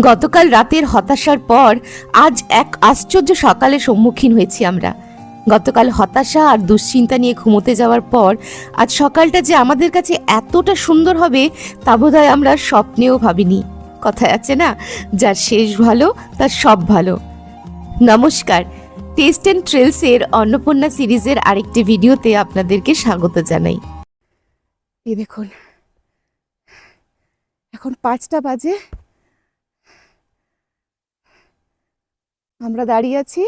গতকাল রাতের হতাশার পর আজ এক আশ্চর্য সকালের সম্মুখীন হয়েছি আমরা। গতকাল হতাশা আর দুশ্চিন্তা নিয়ে ঘুমোতে যাওয়ার পর আজ সকালটা যে আমাদের কাছে এতটা সুন্দর হবে তা বোধহয় আমরা স্বপ্নেও ভাবিনি। কথায় আছে না, যার শেষ ভালো তার সব ভালো। নমস্কার, টেস্ট অ্যান্ড ট্রেলসের অন্নপূর্ণা সিরিজের আরেকটি ভিডিওতে আপনাদেরকে স্বাগত জানাই। এই দেখুন, এখন 5টা বাজে, আমরা দাঁড়িয়ে আছি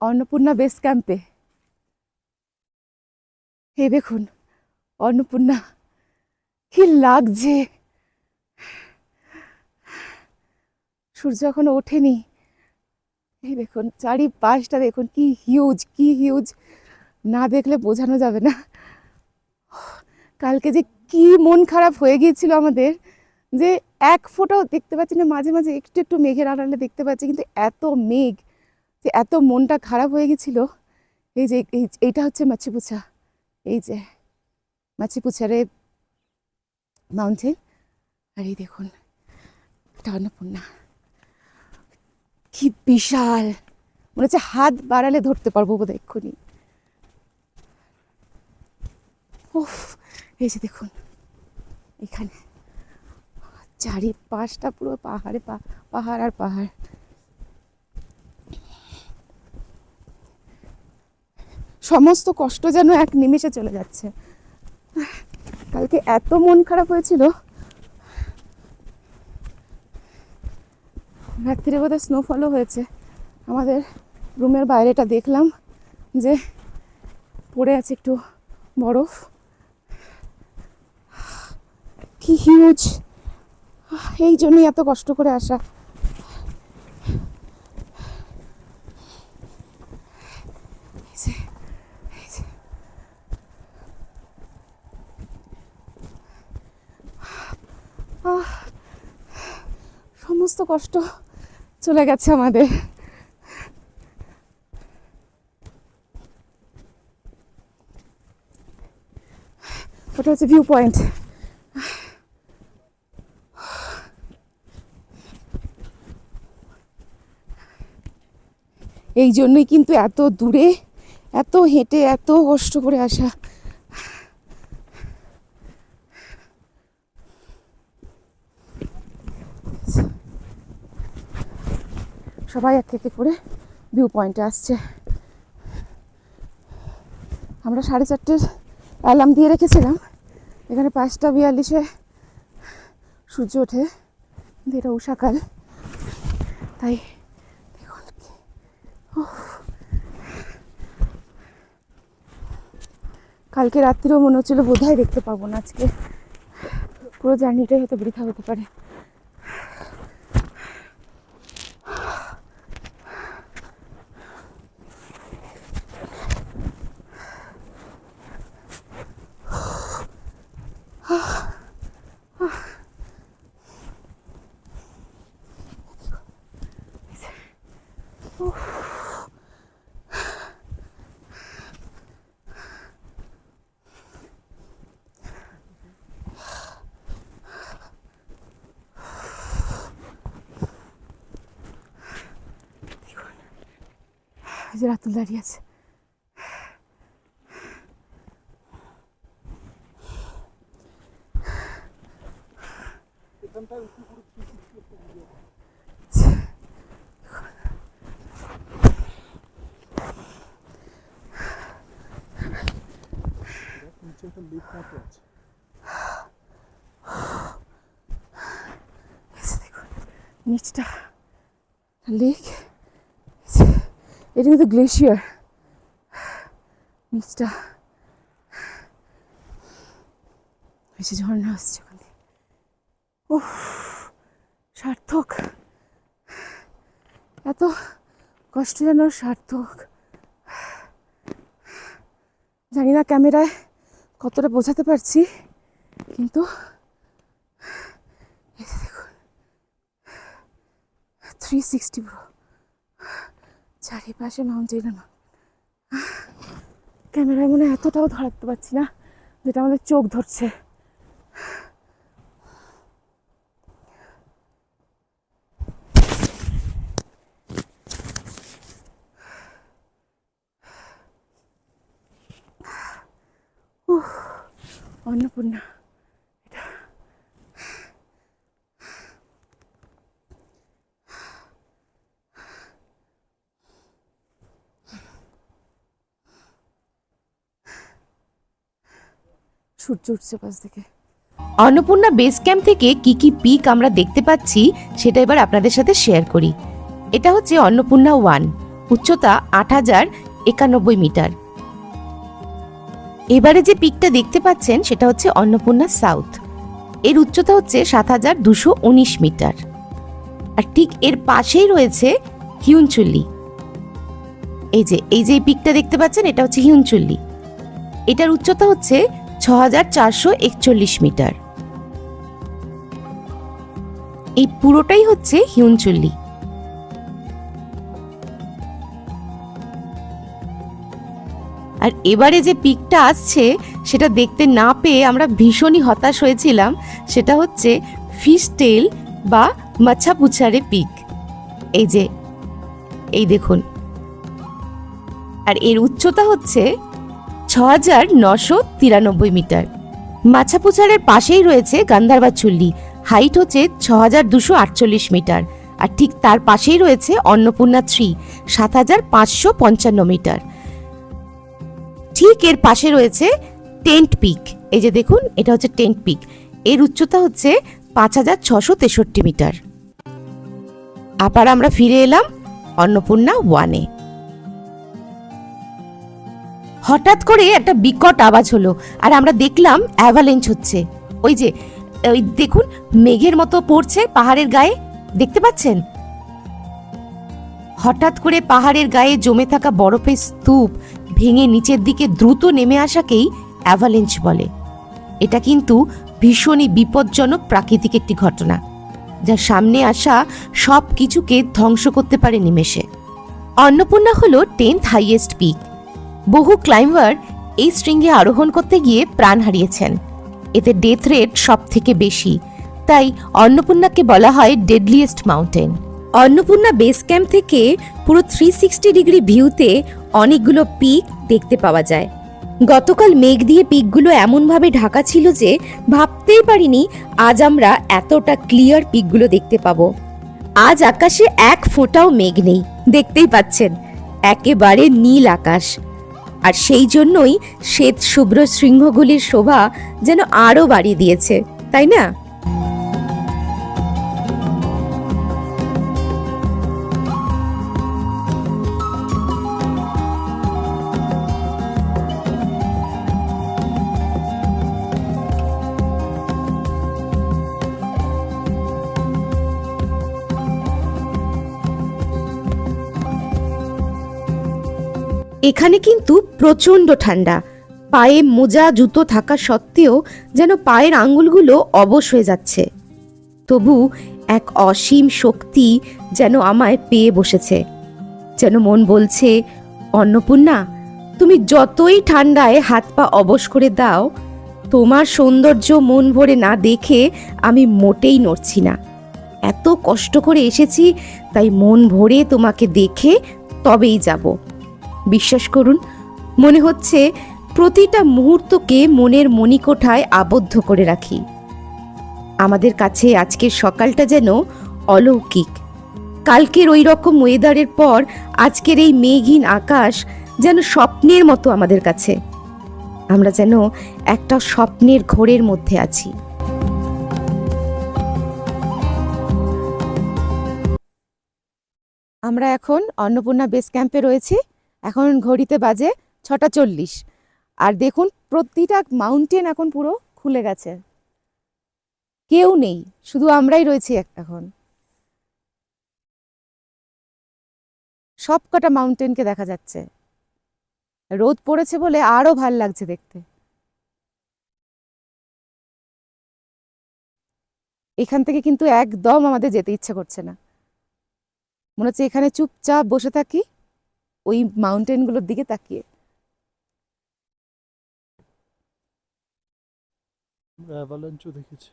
অন্নপূর্ণা বেস ক্যাম্পে। এই দেখুন অন্নপূর্ণা, কি লাগছে। সূর্য এখনো ওঠেনি। এই দেখুন চারিপাশটা দেখুন, কি হিউজ, কি হিউজ, না দেখলে বোঝানো যাবে না। কালকে যে কি মন খারাপ হয়ে গিয়েছিল আমাদের, যে এক ফোঁটাও দেখতে পাচ্ছি না। মাঝে মাঝে একটু একটু মেঘের আড়ালে দেখতে পাচ্ছি, কিন্তু এত মেঘ যে এত মনটা খারাপ হয়ে গেছিল। এই যে এইটা হচ্ছে মাছিপুছা, এই যে মাছিপুছারে মাউন্টেন। আর এই দেখুন এটা অন্নপূর্ণা, কি বিশাল, মনে হচ্ছে হাত বাড়ালে ধরতে পারবো বোধ হয় এক্ষুনি। উফ, এই যে দেখুন এখানে চারিপাশটা পুরো পাহাড়ে পাহাড় আর পাহাড়। সমস্ত কষ্ট যেন এক নিমেষে চলে যাচ্ছে। কালকে এত মন খারাপ হয়েছিল, রাত্রিরে বোধহয় স্নোফলও হয়েছে। আমাদের রুমের বাইরেটা দেখলাম যে পড়ে আছে একটু বরফ, কি হিউজ। এই জন্যই এত কষ্ট করে আসা। সমস্ত কষ্ট চলে গেছে আমাদের। ওটা হচ্ছে ভিউ পয়েন্ট। এই জন্যই কিন্তু এত দূরে, এত হেঁটে, এত কষ্ট করে আসা। সবাই এক এক করে ভিউ পয়েন্টে আসছে। আমরা 4:30 অ্যালার্ম দিয়ে রেখেছিলাম। এখানে 5:42 সূর্য ওঠে, কিন্তু এটা উষাকাল, তাই দেখুন কালকে রাত্রিও মনে হচ্ছিল বোধহয় দেখতে পাবো না। আজকে পুরো জার্নিটাই হয়তো বৃথা হতে পারে। যে রাতুল দাঁড়িয়ে আছে, নিচটা লেক, এটা কিন্তু গ্লেশিয়ার। নিচটা এসে ঝর্ণা আসছে ওখান থেকে। উফ, সার্থক, এত কষ্ট যেন সার্থক। জানি না ক্যামেরায় কতটা বোঝাতে পারছি, কিন্তু দেখুন 360 পুরো চারিপাশে মাউন্টেন। ক্যামেরায় মনে এতটাও ধরাতে পারছি না যেটা আমাদের চোখ ধরছে। অন্নপূর্ণা। সূর্য উঠছে পাশ থেকে। অন্নপূর্ণা বেস ক্যাম্প থেকে কি কি পিক আমরা দেখতে পাচ্ছি সেটা এবার আপনাদের সাথে শেয়ার করি। এটা হচ্ছে অন্নপূর্ণা 1, উচ্চতা 8091 মিটার। এবারে যে পিকটা দেখতে পাচ্ছেন সেটা হচ্ছে অন্নপূর্ণা সাউথ, এর উচ্চতা হচ্ছে 7219 মিটার। আর ঠিক এর পাশেই রয়েছে হিউনচুল্লি। এই যে পিকটা দেখতে পাচ্ছেন এটা হচ্ছে হিউনচুল্লি, এটার উচ্চতা হচ্ছে 6441 মিটার। এই পুরোটাই হচ্ছে হিউনচুল্লি। আর এবারে যে পিকটা আসছে সেটা দেখতে না পেয়ে আমরা ভীষণই হতাশ হয়েছিলাম, সেটা হচ্ছে ফিশটেল বা মাছাপুছারে পিক। এই দেখুন, আর এর উচ্চতা হচ্ছে 6993 মিটার। মাছাপুছারের পাশেই রয়েছে গান্ধারবাচুল্লি, হাইট হচ্ছে 6248 মিটার। আর ঠিক তার পাশেই রয়েছে অন্নপূর্ণা 3, 7555 মিটার। ঠিক এর পাশে রয়েছে টেন্ট পিক। এই যে দেখুন, এটা হচ্ছে টেন্ট পিক, এর উচ্চতা হচ্ছে 5663 মিটার। আবার আমরা ফিরে এলাম অন্নপূর্ণা 1-এ। হঠাৎ করে একটা বিকট আওয়াজ হলো আর আমরা দেখলাম অ্যাভালেঞ্চ হচ্ছে। ওই দেখুন, মেঘের মতো পড়ছে পাহাড়ের গায়ে, দেখতে পাচ্ছেন? হঠাৎ করে পাহাড়ের গায়ে জমে থাকা বরফের স্তূপ ভেঙে নিচের দিকে দ্রুত নেমে আসাকেই অ্যাভালেঞ্চ বলে। এটা কিন্তু ভীষণই বিপজ্জনক প্রাকৃতিক একটি ঘটনা, যা সামনে আসা সব কিছুকে ধ্বংস করতে পারে নিমেষে। অন্নপূর্ণা হলো 10th হাইয়েস্ট পিক। বহু ক্লাইম্বার এই শৃঙ্গে আরোহণ করতে গিয়ে প্রাণ হারিয়েছেন। এতে ডেথ রেট সব থেকে বেশি, তাই অন্নপূর্ণাকে বলা হয় deadliest mountain. Annapurna base camp থেকে পুরো 360 ডিগ্রি ভিউতে অনেকগুলো পিক দেখতে পাওয়া যায়। গতকাল মেঘ দিয়ে পিকগুলো এমনভাবে ঢাকা ছিল যে ভাবতেই পারিনি আজ আমরা এতটা ক্লিয়ার পিকগুলো দেখতে পাবো। আজ আকাশে এক ফোঁটাও মেঘ নেই, দেখতেই পাচ্ছেন, একেবারে নীল আকাশ। আর সেই জন্যই শ্বেত শুভ্র শৃঙ্গগুলির শোভা যেন আরো বাড়িয়ে দিয়েছে, তাই না? এখানে কিন্তু প্রচণ্ড ঠান্ডা। পায়ে মোজা জুতো থাকা সত্ত্বেও যেন পায়ের আঙ্গুলগুলো অবশ হয়ে যাচ্ছে। তবু এক অসীম শক্তি যেন আমায় পেয়ে বসেছে। যেন মন বলছে, অন্নপূর্ণা, তুমি যতই ঠান্ডায় হাত পা অবশ করে দাও, তোমার সৌন্দর্য মন ভরে না দেখে আমি মোটেই নড়ছি না। এত কষ্ট করে এসেছি, তাই মন ভরে তোমাকে দেখে তবেই যাব। বিশ্বাস করুন, মনে হচ্ছে প্রতিটা মুহূর্তকে মনের মণিকোঠায় আবদ্ধ করে রাখি। আমাদের কাছে আজকের সকালটা যেন অলৌকিক। কালকের ওই রকম ওয়েদারের পর আজকের এই মেঘহীন আকাশ যেন স্বপ্নের মতো আমাদের কাছে। আমরা যেন একটা স্বপ্নের ঘোরের মধ্যে আছি। আমরা এখন অন্নপূর্ণা বেস ক্যাম্পে রয়েছি। এখন ঘড়িতে বাজে 6:40। আর দেখুন, প্রতিটা মাউন্টেন এখন পুরো খুলে গেছে, কেউ নেই, শুধু আমরাই রয়েছি এখন। সব কটা মাউন্টেনকে দেখা যাচ্ছে। রোদ পড়েছে বলে আরো ভাল লাগছে দেখতে। এখান থেকে কিন্তু একদম আমাদের যেতে ইচ্ছে করছে না, মনে হচ্ছে এখানে চুপচাপ বসে থাকি ওই মাউন্টেনগুলোর দিকে তাকিয়ে। অ্যাভালাঞ্চও দেখেছি।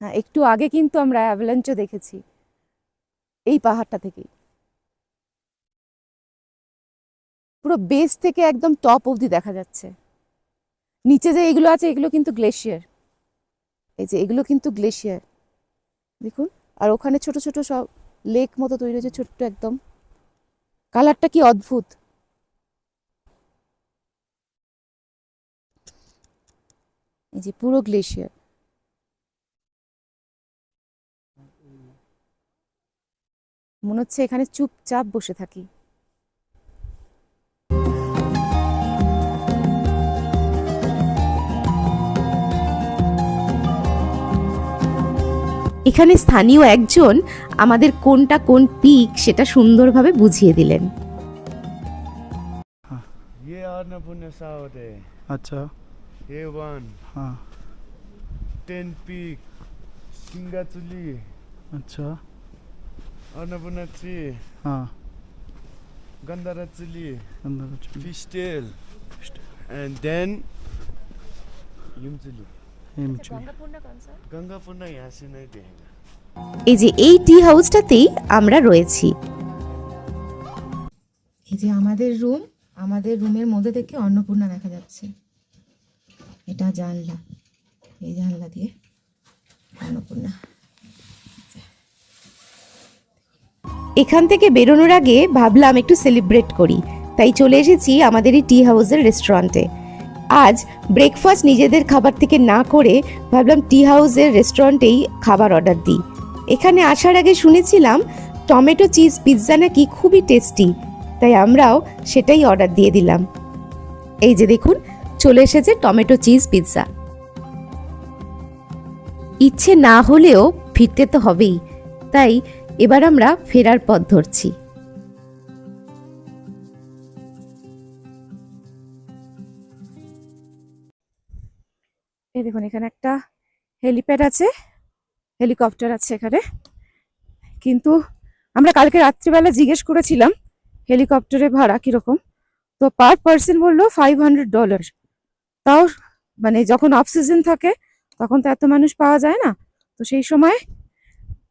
হ্যাঁ, একটু আগে কিন্তু আমরা অ্যাভালাঞ্চও দেখেছি এই পাহাড়টা থেকেই। পুরো বেস থেকে একদম টপ অবধি দেখা যাচ্ছে। নিচে যে এগুলো আছে এগুলো কিন্তু গ্লেশিয়ার, এই যে এগুলো কিন্তু গ্লেশিয়ার দেখুন। আর ওখানে ছোট ছোট সব লেক মতো তৈরি হয়েছে, ছোট্ট একদম। কালারটা কি অদ্ভুত। এই যে পুরো গ্লেশিয়ার। মনে হচ্ছে এখানে চুপচাপ বসে থাকি। এখানে স্থানীয় একজন আমাদের কোনটা কোন পিক সেটা সুন্দরভাবে বুঝিয়ে দিলেন। ये अन्नपूर्ण साउथ है, अच्छा। ये वन हाँ। 10 पीक सिंगाचुली अच्छा। अन्नपूर्ण 3 हाँ। गंधाराचुली अंदर अच्छा। फिस्टेल and then युमचुली। गंगापूर्ण यहाँ से नहीं देगा। এই যে এই টি হাউসটাতেই আমরা রয়েছি। এই যে আমাদের রুম, আমাদের রুমের মধ্যে থেকে অন্নপূর্ণা দেখা যাচ্ছে। এটা জানলা, এই জানলা দিয়ে অন্নপূর্ণা। এখান থেকে বেরোনোর আগে ভাবলাম একটু সেলিব্রেট করি, তাই চলে এসেছি আমাদের এই টি হাউসের রেস্টুরেন্টে। আজ ব্রেকফাস্ট নিজেদের খাবার থেকে না করে ভাবলাম টি হাউসের রেস্টুরেন্টেই খাবার অর্ডার দিই। এখানে আসার আগে শুনেছিলাম টমেটো চিজ পিৎজা নাকি খুবই টেস্টি, তাই আমরাও সেটাই অর্ডার দিয়ে দিলাম। এই যে দেখুন চলে এসেছে টমেটো চিজ পিৎজা। ইচ্ছে না হলেও ফিরতে তো হবেই, তাই এবার আমরা ফেরার পথ ধরছি। এই দেখুন এখানে একটা হেলিপ্যাড আছে, হেলিকপ্টার আছে এখানে। কিন্তু আমরা কালকে রাত্রিবেলা জিজ্ঞেস করেছিলাম হেলিকপ্টারের ভাড়া কিরকম, তো পার পার্সন বললো $500। তাও মানে যখন অফ সিজন থাকে তখন তো এত মানুষ পাওয়া যায় না, তো সেই সময়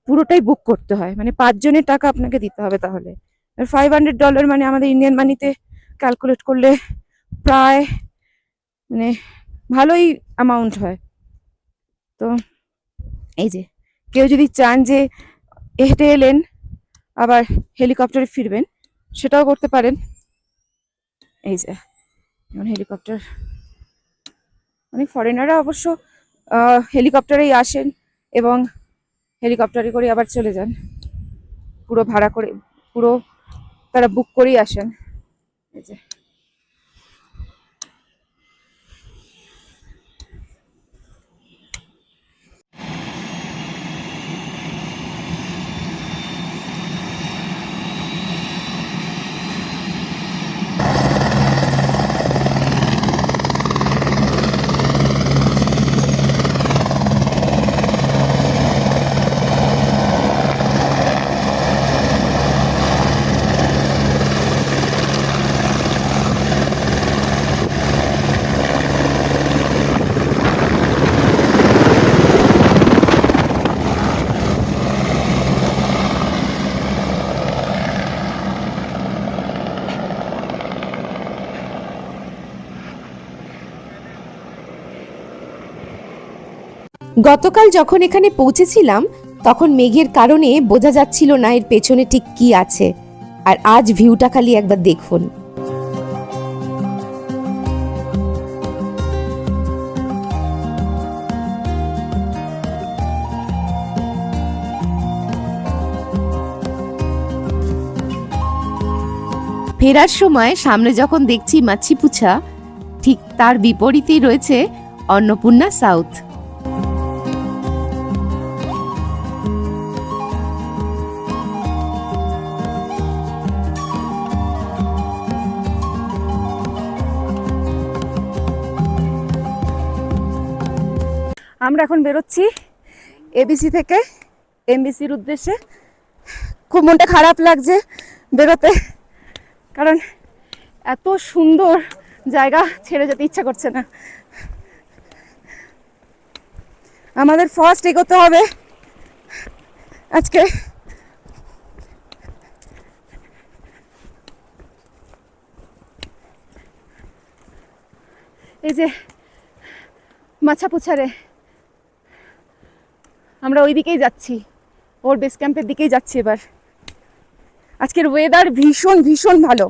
পুরোটাই বুক করতে হয়, মানে 5 জনের টাকা আপনাকে দিতে হবে। তাহলে $500 মানে আমাদের ইন্ডিয়ান মানিতে ক্যালকুলেট করলে প্রায় মানে ভালোই অ্যামাউন্ট হয়। তো এই যে কেউ যদি চান যে হেঁটে এলেন আবার হেলিকপ্টারে ফিরবেন সেটাও করতে পারেন। এই যে যেমন হেলিকপ্টার, অনেক ফরেনাররা অবশ্য হেলিকপ্টারেই আসেন এবং হেলিকপ্টারে করে আবার চলে যান, পুরো ভাড়া করে, পুরো তারা বুক করেই আসেন। এই যে গতকাল যখন এখানে পৌঁছেছিলাম তখন মেঘের কারণে বোঝা যাচ্ছিল না এর পেছনে ঠিক কি আছে, আর আজ ভিউটা খালি একবার দেখুন। ফেরার সময় সামনে যখন দেখছি মাছিপুছা, ঠিক তার বিপরীতেই রয়েছে অন্নপূর্ণা সাউথ। আমরা এখন বেরোচ্ছি এবিসি থেকে এমবিসির উদ্দেশ্যে। খুব মনটা খারাপ লাগছে বেরোতে, কারণ এত সুন্দর জায়গা ছেড়ে যেতে ইচ্ছা করছে না। আমাদের ফার্স্ট এগোতে হবে আজকে। এই যে মাছাপুছারে আমরা ওই দিকেই যাচ্ছি, ওর বেস ক্যাম্পের দিকেই যাচ্ছি এবার। আজকের ওয়েদার ভীষণ ভীষণ ভালো।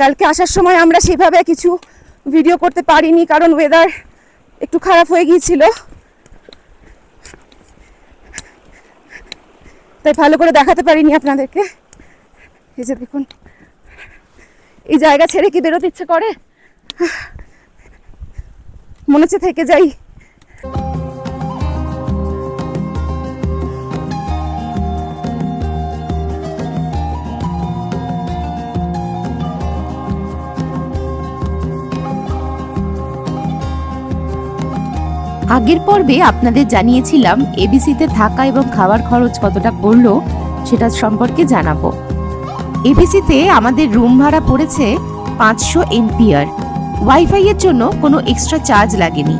কালকে আসার সময় আমরা সেভাবে কিছু ভিডিও করতে পারিনি, কারণ ওয়েদার একটু খারাপ হয়ে গিয়েছিল, তাই ভালো করে দেখাতে পারিনি আপনাদেরকে। এই যে দেখুন, এই জায়গা ছেড়ে কি বেরোতে ইচ্ছে করে, মনে হচ্ছে থেকে যাই। আগের পর্বে আপনাদের জানিয়েছিলাম এবিসিতে থাকা এবং খাওয়ার খরচ কতটা পড়লো সেটা সম্পর্কে জানাবো। এবিসিতে আমাদের রুম ভাড়া পড়েছে 500 এনপিআর। ওয়াইফাই এর জন্য কোনো এক্সট্রা চার্জ লাগেনি।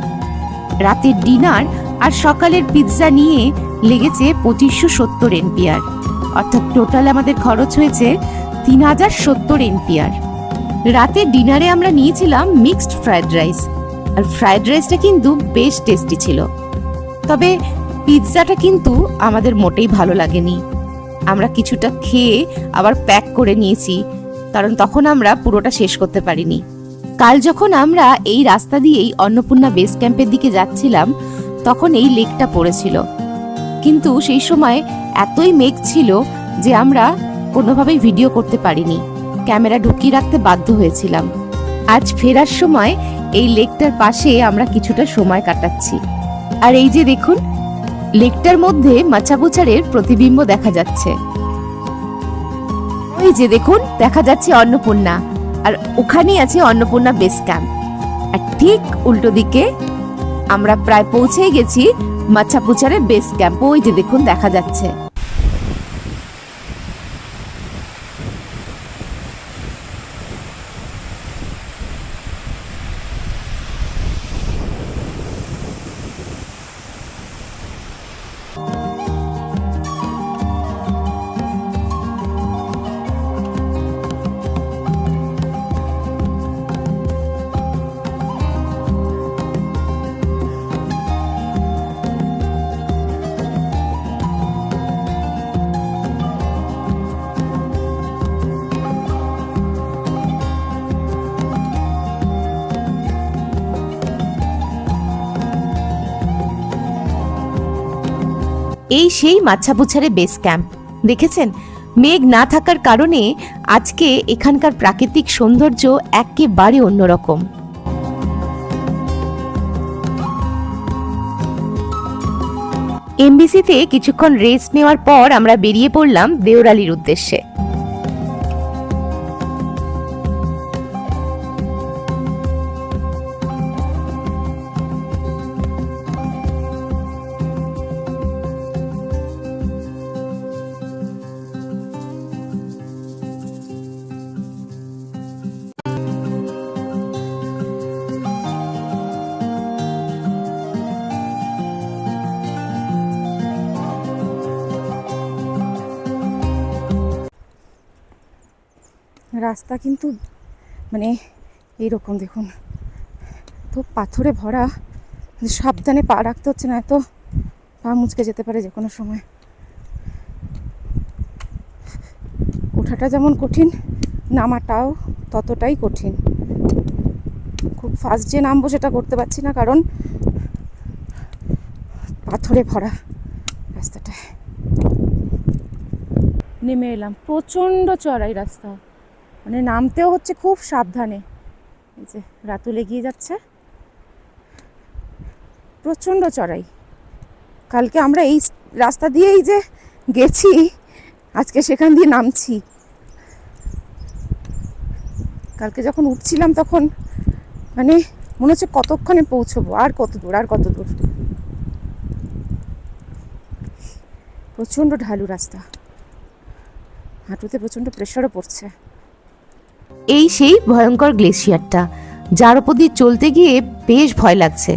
রাতের ডিনার আর সকালের পিৎজা নিয়ে লেগেছে 2570 এনপিআর, অর্থাৎ টোটাল আমাদের খরচ হয়েছে 3070 এনপিআর। রাতের ডিনারে আমরা নিয়েছিলাম মিক্সড ফ্রাইড রাইস, আর ফ্রাইড রাইসটা কিন্তু বেশ টেস্টি ছিল। তবে পিৎজাটা কিন্তু আমাদের মোটেই ভালো লাগেনি। আমরা কিছুটা খেয়ে আবার প্যাক করে নিয়েছি, কারণ তখন আমরা পুরোটা শেষ করতে পারিনি। কাল যখন আমরা এই রাস্তা দিয়েই অন্নপূর্ণা বেস ক্যাম্পের দিকে যাচ্ছিলাম, তখন এই লেকটা পড়েছিল, কিন্তু সেই সময় এতই মেঘ ছিল যে আমরা কোনোভাবেই ভিডিও করতে পারিনি, ক্যামেরা ঢুকিয়ে রাখতে বাধ্য হয়েছিলাম। আজ ফেরার সময় এই লেকটার পাশে আমরা কিছুটা সময় কাটাচ্ছি। আর এই যে দেখুন, লেকটার মধ্যে মাচাপুচারের প্রতিবিম্ব দেখা যাচ্ছে। ওই যে দেখুন, দেখা যাচ্ছে অন্নপূর্ণা, আর ওখানেই আছে অন্নপূর্ণা বেস ক্যাম্প। আর ঠিক উল্টো দিকে আমরা প্রায় পৌঁছেই গেছি মাচাপুচারের বেস ক্যাম্প। ওই যে দেখুন, দেখা যাচ্ছে। এই সেই মাছাপুছারে বেস ক্যাম্প। দেখেছেন, মেঘ না থাকার কারণে আজকে এখানকার প্রাকৃতিক সৌন্দর্য একেবারে অন্যরকম। এমবিসিতে কিছুক্ষণ রেস্ট নেওয়ার পর আমরা বেরিয়ে পড়লাম দেওরালির উদ্দেশ্যে। রাস্তা কিন্তু মানে এইরকম দেখুন, তো পাথরে ভরা, সাবধানে পা রাখতে হচ্ছে, না তো পা মুচকে যেতে পারে যে কোনো সময়। ওঠাটা যেমন কঠিন, নামাটাও ততটাই কঠিন। খুব ফাস্ট যে নামবো সেটা করতে পারছি না, কারণ পাথরে ভরা রাস্তাটা। নেমে এলাম, প্রচণ্ড চড়াই রাস্তা, মানে নামতেও হচ্ছে খুব সাবধানে। এই যে রাতুল এগিয়ে যাচ্ছে, প্রচণ্ড চড়াই। কালকে আমরা এই রাস্তা দিয়েই যে গেছি, আজকে সেখান দিয়ে নামছি। কালকে যখন উঠছিলাম তখন মানে মনে হচ্ছে কতক্ষণে পৌঁছবো, আর কত দূর, আর কত দূর। প্রচণ্ড ঢালু রাস্তা, হাঁটুতে প্রচণ্ড প্রেশারও পড়ছে। এই সেই ভয়ঙ্কর গ্লেশিয়ারটা, যার উপর দিয়ে চলতে গিয়ে বেশ ভয় লাগছে।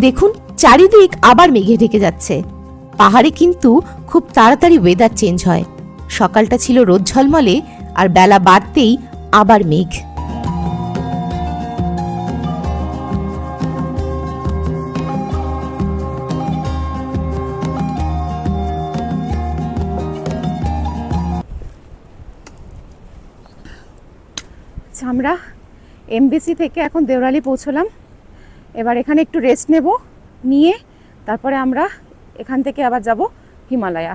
দেখুন চারিদিক আবার মেঘে ঢেকে যাচ্ছে। পাহাড়ে কিন্তু খুব তাড়াতাড়ি ওয়েদার চেঞ্জ হয়। সকালটা ছিল রোদ ঝলমলে, আর বেলা বাড়তেই আবার মেঘ। আচ্ছা, আমরা এমবিসি থেকে এখন দেওরালি পৌঁছলাম। এবার এখানে একটু রেস্ট নেব, নিয়ে তারপরে আমরা এখান থেকে আবার যাব হিমালয়া।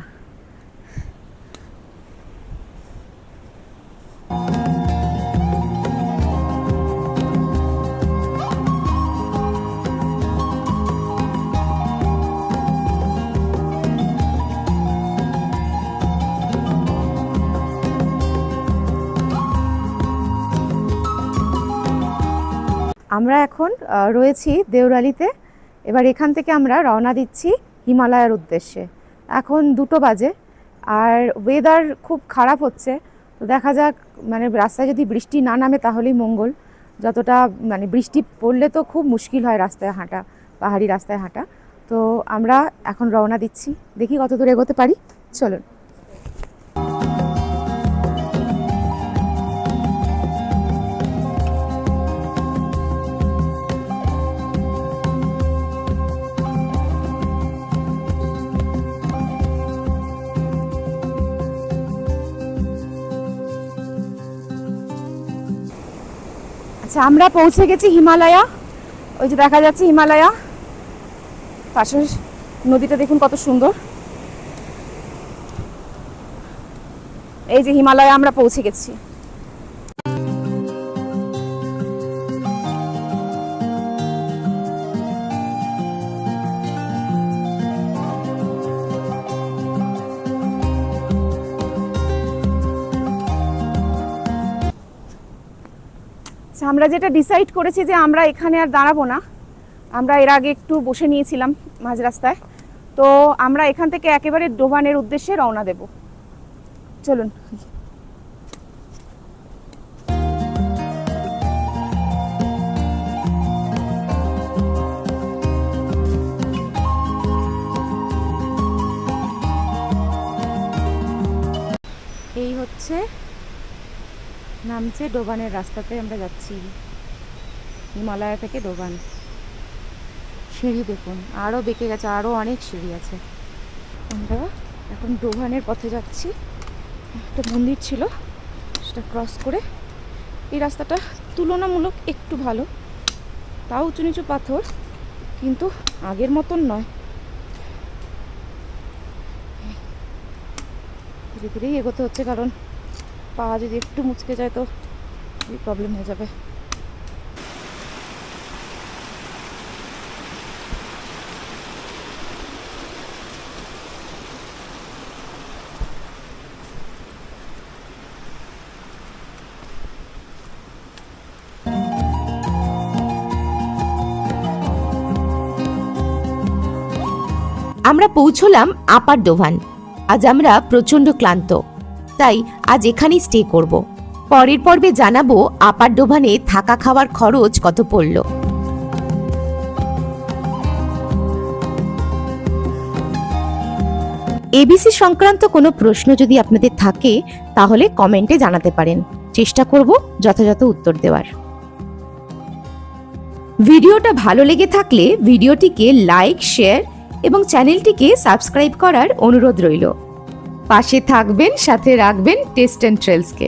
আমরা এখন রয়েছি দেওরালিতে। এবার এখান থেকে আমরা রওনা দিচ্ছি হিমালয়ের উদ্দেশ্যে। এখন 2টো বাজে, আর ওয়েদার খুব খারাপ হচ্ছে। তো দেখা যাক, মানে রাস্তায় যদি বৃষ্টি না নামে তাহলেই মঙ্গল। যতটা মানে বৃষ্টি পড়লে তো খুব মুশকিল হয় রাস্তায় হাঁটা, পাহাড়ি রাস্তায় হাঁটা। তো আমরা এখন রওনা দিচ্ছি, দেখি কত দূর এগোতে পারি। চলুন। আচ্ছা, আমরা পৌঁছে গেছি হিমালয়া। ওই যে দেখা যাচ্ছে হিমালয়া, পাশের নদীটা দেখুন কত সুন্দর। এই যে হিমালয়া আমরা পৌঁছে গেছি। আমরা যেটা ডিসাইড করেছি যে আমরা এখানে আর দাঁড়াবো না। আমরা এর আগে একটু বসে নিয়েছিলাম মাঝ রাস্তায়। তো আমরা এখান থেকে একেবারে ডোভানের উদ্দেশ্যে রওনা দেব। চলুন। এই হচ্ছে নামছে ডোবানের রাস্তাতে আমরা যাচ্ছি, হিমালয়া থেকে ডোবান। সিঁড়ি দেখুন, আরও বেঁকে গেছে, আরও অনেক সিঁড়ি আছে। আমরা এখন ডোবানের পথে যাচ্ছি। একটা মন্দির ছিল, সেটা ক্রস করে। এই রাস্তাটা তুলনামূলক একটু ভালো, তাও উঁচু নিচু পাথর, কিন্তু আগের মতন নয়। ধীরে ধীরেই এগোতে হচ্ছে, কারণ পা যদি একটু মুচকে যায় তো প্রবলেম হয়ে যাবে। আমরা পৌঁছলাম আপার ডোভান। আজ আমরা প্রচন্ড ক্লান্ত, তাই আজ এখানেই স্টে করব। পরের পর্বে জানাবো আপার ডোভানে থাকা খাওয়ার খরচ কত পড়ল। এবিসি সংক্রান্ত কোনো প্রশ্ন যদি আপনাদের থাকে তাহলে কমেন্টে জানাতে পারেন, চেষ্টা করব যথাযথ উত্তর দেওয়ার। ভিডিওটা ভালো লেগে থাকলে ভিডিওটিকে লাইক, শেয়ার এবং চ্যানেলটিকে সাবস্ক্রাইব করার অনুরোধ রইল। পাশে থাকবেন, সাথে রাখবেন টেস্ট অ্যান্ড ট্রেলসকে।